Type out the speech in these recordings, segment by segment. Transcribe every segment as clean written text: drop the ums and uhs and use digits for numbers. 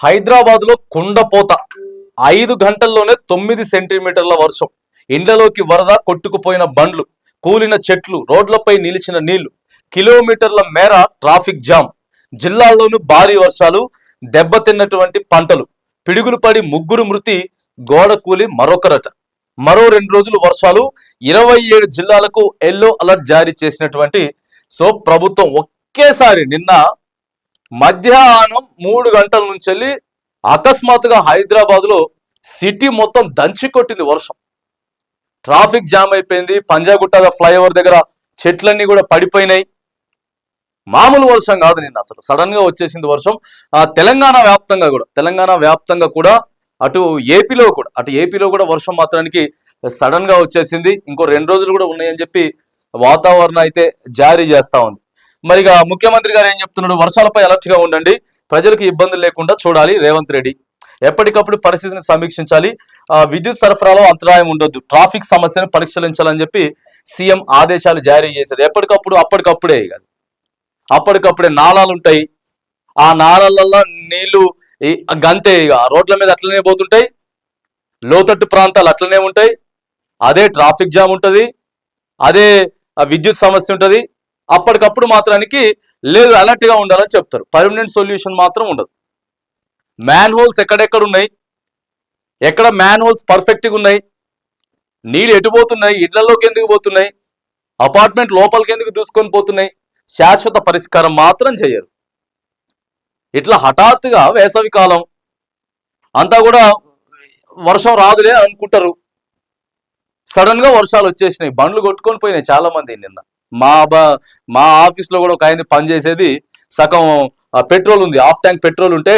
హైదరాబాద్లో కుండపోత 5 గంటల్లోనే 9 సెంటీమీటర్ల వర్షం. ఇండ్లలోకి వరద, కొట్టుకుపోయిన బండ్లు, కూలిన చెట్లు, రోడ్లపై నిలిచిన నీళ్లు, కిలోమీటర్ల మేర ట్రాఫిక్ జామ్. జిల్లాల్లోనూ భారీ వర్షాలు, దెబ్బతిన్నటువంటి పంటలు, పిడుగులు పడి 3 మృతి, గోడ కూలి మరొకరట. మరో 2 రోజులు వర్షాలు. 27 జిల్లాలకు ఎల్లో అలర్ట్ జారీ చేసినటువంటి ప్రభుత్వం ఒకేసారి నిన్న మధ్యాహ్నం 3 గంటల నుంచి వెళ్ళి అకస్మాత్తుగా హైదరాబాద్ లో సిటీ మొత్తం దంచి కొట్టింది వర్షం. ట్రాఫిక్ జామ్ అయిపోయింది. పంజాగుట్ట ఫ్లైఓవర్ దగ్గర చెట్లన్నీ కూడా పడిపోయినాయి. మామూలు వర్షం కాదు నిన్న, అసలు సడన్ గా వచ్చేసింది వర్షం. తెలంగాణ వ్యాప్తంగా కూడా అటు ఏపీలో కూడా వర్షం మాత్రానికి సడన్ గా వచ్చేసింది. ఇంకో 2 రోజులు కూడా ఉన్నాయని చెప్పి వాతావరణం అయితే జారీ చేస్తా ఉంది. మరిగా ముఖ్యమంత్రి గారు ఏం చెప్తున్నాడు? వర్షాలపై అలర్ట్ గా ఉండండి, ప్రజలకు ఇబ్బందులు లేకుండా చూడాలి రేవంత్ రెడ్డి. ఎప్పటికప్పుడు పరిస్థితిని సమీక్షించాలి, విద్యుత్ సరఫరాలో అంతరాయం ఉండొద్దు, ట్రాఫిక్ సమస్యను పరిశీలించాలని చెప్పి సీఎం ఆదేశాలు జారీ చేశారు. అప్పటికప్పుడే నాళాలు ఉంటాయి, ఆ నాళాలలో నీళ్లు గంతే, రోడ్ల మీద అట్లనే పోతుంటాయి, లోతట్టు ప్రాంతాలు అట్లనే ఉంటాయి, అదే ట్రాఫిక్ జామ్ ఉంటుంది, అదే విద్యుత్ సమస్య ఉంటుంది. అప్పటికప్పుడు మాత్రానికి లేదు, అలర్ట్ గా ఉండాలని చెప్తారు. పర్మనెంట్ సొల్యూషన్ మాత్రం ఉండదు. మ్యాన్ హోల్స్ ఎక్కడెక్కడ ఉన్నాయి, ఎక్కడ మ్యాన్ హోల్స్ పర్ఫెక్ట్గా ఉన్నాయి, నీళ్ళు ఎటు పోతున్నాయి, ఇళ్లలోకి ఎందుకు పోతున్నాయి, అపార్ట్మెంట్ లోపలికి ఎందుకు దూసుకొని పోతున్నాయి, శాశ్వత పరిష్కారం మాత్రం చేయరు. ఇట్లా హఠాత్తుగా వేసవి కాలం అంతా కూడా వర్షం రాదులే అనుకుంటారు, సడన్ గా వర్షాలు వచ్చేసినాయి, బండ్లు కొట్టుకొని పోయినాయి చాలా మంది. నిన్న మా ఆఫీస్లో కూడా ఒక ఆయన పనిచేసేది, సగం పెట్రోల్ ఉంది, హాఫ్ ట్యాంక్ పెట్రోల్ ఉంటే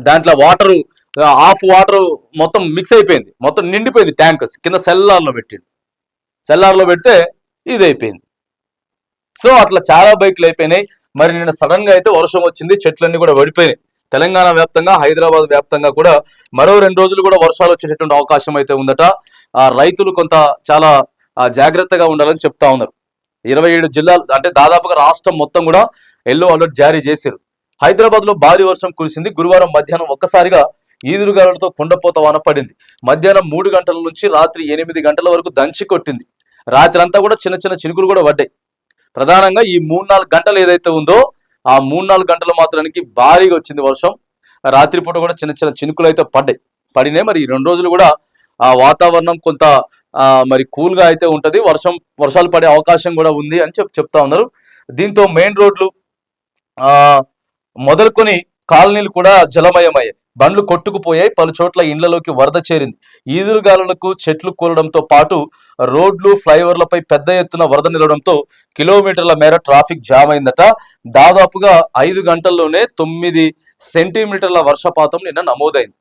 దాంట్లో హాఫ్ వాటర్ మొత్తం మిక్స్ అయిపోయింది, మొత్తం నిండిపోయింది ట్యాంక్. కింద సెల్లార్లో పెడితే ఇది అయిపోయింది. సో అట్లా చాలా బైక్లు అయిపోయినాయి. మరి నిన్న సడన్ గా అయితే వర్షం వచ్చింది, చెట్లన్నీ కూడా పడిపోయినాయి. తెలంగాణ వ్యాప్తంగా, హైదరాబాద్ వ్యాప్తంగా కూడా మరో 2 రోజులు కూడా వర్షాలు వచ్చేటటువంటి అవకాశం అయితే ఉందట. రైతులు చాలా జాగ్రత్తగా ఉండాలని చెప్తా ఉన్నారు. 27 జిల్లాలు అంటే దాదాపుగా రాష్ట్రం మొత్తం కూడా ఎల్లో అలర్ట్ జారీ చేశారు. హైదరాబాద్ లో భారీ వర్షం కురిసింది. గురువారం మధ్యాహ్నం ఒక్కసారిగా ఈదురుగాలులతో కుండపోత వాన పడింది. మధ్యాహ్నం 3 గంటల నుంచి రాత్రి 8 గంటల వరకు దంచి కొట్టింది. రాత్రి అంతా కూడా చిన్న చిన్న చినుకులు కూడా పడ్డాయి. ప్రధానంగా ఈ 3-4 గంటలు ఏదైతే ఉందో ఆ 3-4 గంటల మాత్రానికి భారీగా వచ్చింది వర్షం. రాత్రిపూట కూడా చిన్న చిన్న చినుకులు అయితే పడినాయి. మరి ఈ 2 రోజులు కూడా ఆ వాతావరణం కొంత మరి కూల్ గా అయితే ఉంటది, వర్షాలు పడే అవకాశం కూడా ఉంది అని చెప్తా ఉన్నారు. దీంతో మెయిన్ రోడ్లు మొదలుకొని కాలనీలు కూడా జలమయమయ్యాయి, బండ్లు కొట్టుకుపోయాయి, పలు చోట్ల ఇండ్లలోకి వరద చేరింది. ఈదురుగాలులకు చెట్లు కూలడంతో పాటు రోడ్లు, ఫ్లైఓవర్లపై పెద్ద ఎత్తున వరద నిలవడంతో కిలోమీటర్ల మేర ట్రాఫిక్ జామ్ అయిందట. దాదాపుగా 5 గంటల్లోనే 9 సెంటీమీటర్ల వర్షపాతం నిన్న నమోదైంది.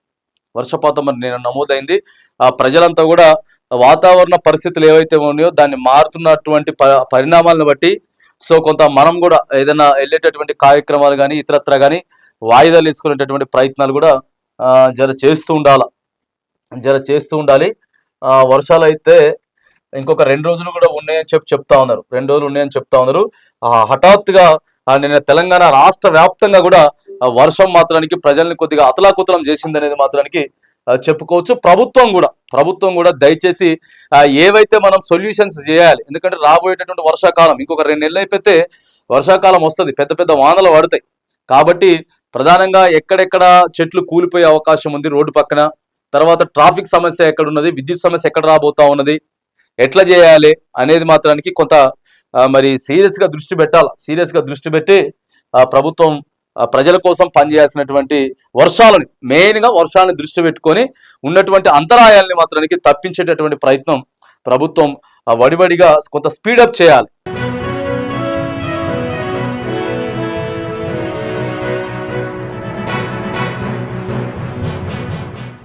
ప్రజలంతా కూడా వాతావరణ పరిస్థితులు ఏవైతే ఉన్నాయో దాన్ని మారుతున్నటువంటి పరిణామాలను బట్టి కొంత మనం కూడా ఏదైనా వెళ్ళేటటువంటి కార్యక్రమాలు కానీ ఇతరత్ర కానీ వాయిదాలు వేసుకునేటటువంటి ప్రయత్నాలు కూడా జర చేస్తూ ఉండాలి. వర్షాలు అయితే ఇంకొక 2 రోజులు కూడా ఉన్నాయని చెప్తా ఉన్నారు. హఠాత్తుగా నిన్న తెలంగాణ రాష్ట్ర వ్యాప్తంగా కూడా వర్షం మాత్రానికి ప్రజల్ని కొద్దిగా అతలాకుతలం చేసింది అనేది మాత్రానికి చెప్పుకోవచ్చు. ప్రభుత్వం కూడా దయచేసి ఏవైతే మనం సొల్యూషన్స్ చేయాలి, ఎందుకంటే రాబోయేటటువంటి వర్షాకాలం ఇంకొక 2 నెలలు అయిపోతే వర్షాకాలం వస్తుంది, పెద్ద పెద్ద వానలు పడతాయి. కాబట్టి ప్రధానంగా ఎక్కడెక్కడ చెట్లు కూలిపోయే అవకాశం ఉంది రోడ్డు పక్కన, తర్వాత ట్రాఫిక్ సమస్య ఎక్కడ ఉన్నది, విద్యుత్ సమస్య ఎక్కడ రాబోతా ఉన్నది, ఎట్లా చేయాలి అనేది మాత్రానికి కొంత మరి సీరియస్ గా దృష్టి పెట్టి ప్రభుత్వం ప్రజల కోసం పనిచేయాల్సినటువంటి వర్షాలను దృష్టి పెట్టుకొని ఉన్నటువంటి అంతరాయాల్ని మాత్రానికి తప్పించేటటువంటి ప్రయత్నం ప్రభుత్వం వడివడిగా కొంత స్పీడప్ చేయాలి.